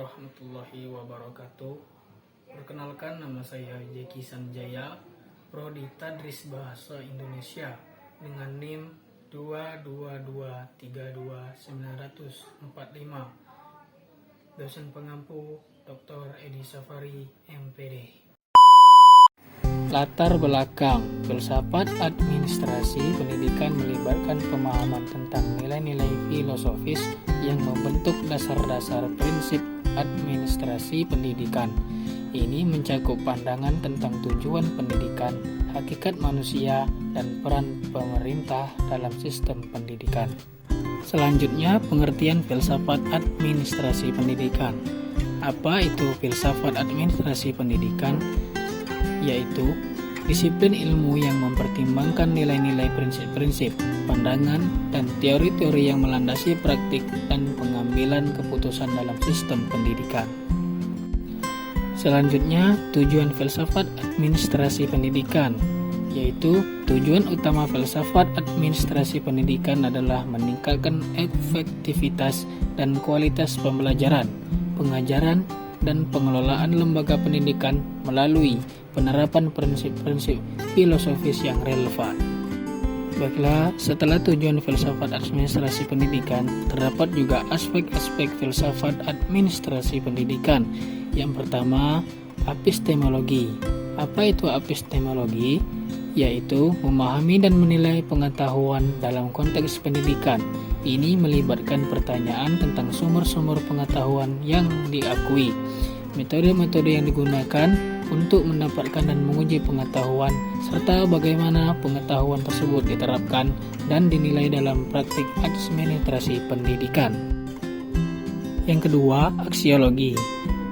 warahmatullahi wabarakatuh. Perkenalkan, nama saya Jeki Sanjaya, Prodi Tadris Bahasa Indonesia dengan NIM 222329945. Dosen pengampu Dr. Edi Safari, MPD. Latar belakang filsafat administrasi pendidikan melibatkan pemahaman tentang nilai-nilai filosofis yang membentuk dasar-dasar prinsip administrasi pendidikan. Ini mencakup pandangan tentang tujuan pendidikan, hakikat manusia, dan peran pemerintah dalam sistem pendidikan. Selanjutnya, pengertian filsafat administrasi pendidikan. Apa itu filsafat administrasi pendidikan? Yaitu disiplin ilmu yang mempertimbangkan nilai-nilai prinsip-prinsip, pandangan, dan teori-teori yang melandasi praktik dan pengambilan keputusan dalam sistem pendidikan. Selanjutnya, tujuan filsafat administrasi pendidikan, yaitu tujuan utama filsafat administrasi pendidikan adalah meningkatkan efektivitas dan kualitas pembelajaran, pengajaran, dan pengelolaan lembaga pendidikan melalui penerapan prinsip-prinsip filosofis yang relevan. Baiklah, setelah tujuan filsafat administrasi pendidikan, terdapat juga aspek-aspek filsafat administrasi pendidikan. Yang pertama, epistemologi. Apa itu epistemologi? Yaitu memahami dan menilai pengetahuan dalam konteks pendidikan. Ini melibatkan pertanyaan tentang sumber-sumber pengetahuan yang diakui, metode-metode yang digunakan untuk mendapatkan dan menguji pengetahuan, serta bagaimana pengetahuan tersebut diterapkan dan dinilai dalam praktik administrasi pendidikan. Yang kedua, aksiologi.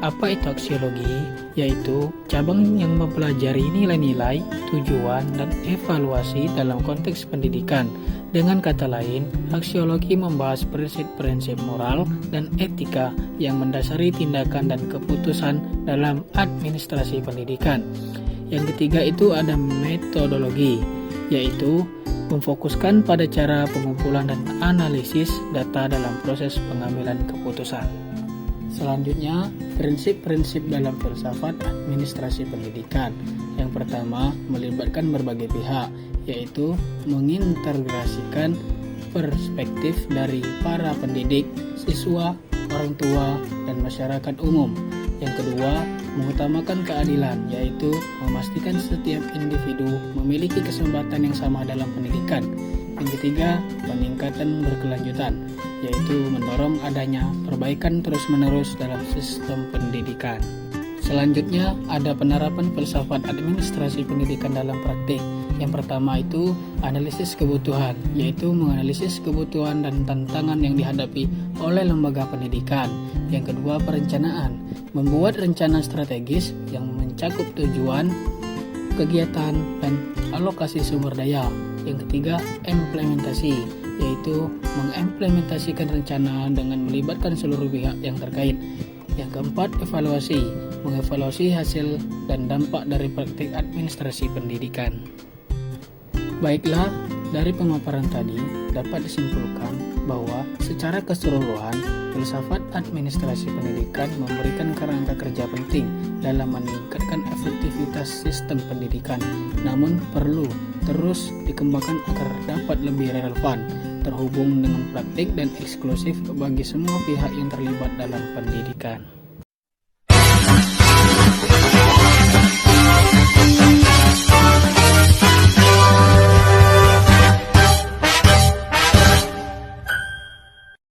Apa itu aksiologi? Yaitu cabang yang mempelajari nilai-nilai, tujuan, dan evaluasi dalam konteks pendidikan. Dengan kata lain, aksiologi membahas prinsip-prinsip moral dan etika yang mendasari tindakan dan keputusan dalam administrasi pendidikan. Yang ketiga itu ada metodologi, yaitu memfokuskan pada cara pengumpulan dan analisis data dalam proses pengambilan keputusan. Selanjutnya, prinsip-prinsip dalam filsafat administrasi pendidikan. Yang pertama, melibatkan berbagai pihak, yaitu mengintegrasikan perspektif dari para pendidik, siswa, orang tua, dan masyarakat umum. Yang kedua, mengutamakan keadilan, yaitu memastikan setiap individu memiliki kesempatan yang sama dalam pendidikan. Yang ketiga, peningkatan berkelanjutan, yaitu mendorong adanya perbaikan terus-menerus dalam sistem pendidikan. Selanjutnya, ada penerapan filsafat administrasi pendidikan dalam praktik. Yang pertama itu analisis kebutuhan, yaitu menganalisis kebutuhan dan tantangan yang dihadapi oleh lembaga pendidikan. Yang kedua, perencanaan, membuat rencana strategis yang mencakup tujuan, kegiatan, dan alokasi sumber daya. Yang ketiga, implementasi, yaitu mengimplementasikan rencana dengan melibatkan seluruh pihak yang terkait. Yang keempat, evaluasi, mengevaluasi hasil dan dampak dari praktik administrasi pendidikan. Baiklah, dari pemaparan tadi dapat disimpulkan bahwa secara keseluruhan filsafat administrasi pendidikan memberikan kerangka kerja penting dalam meningkatkan efektivitas sistem pendidikan, namun perlu terus dikembangkan agar dapat lebih relevan, terhubung dengan praktik dan eksklusif bagi semua pihak yang terlibat dalam pendidikan.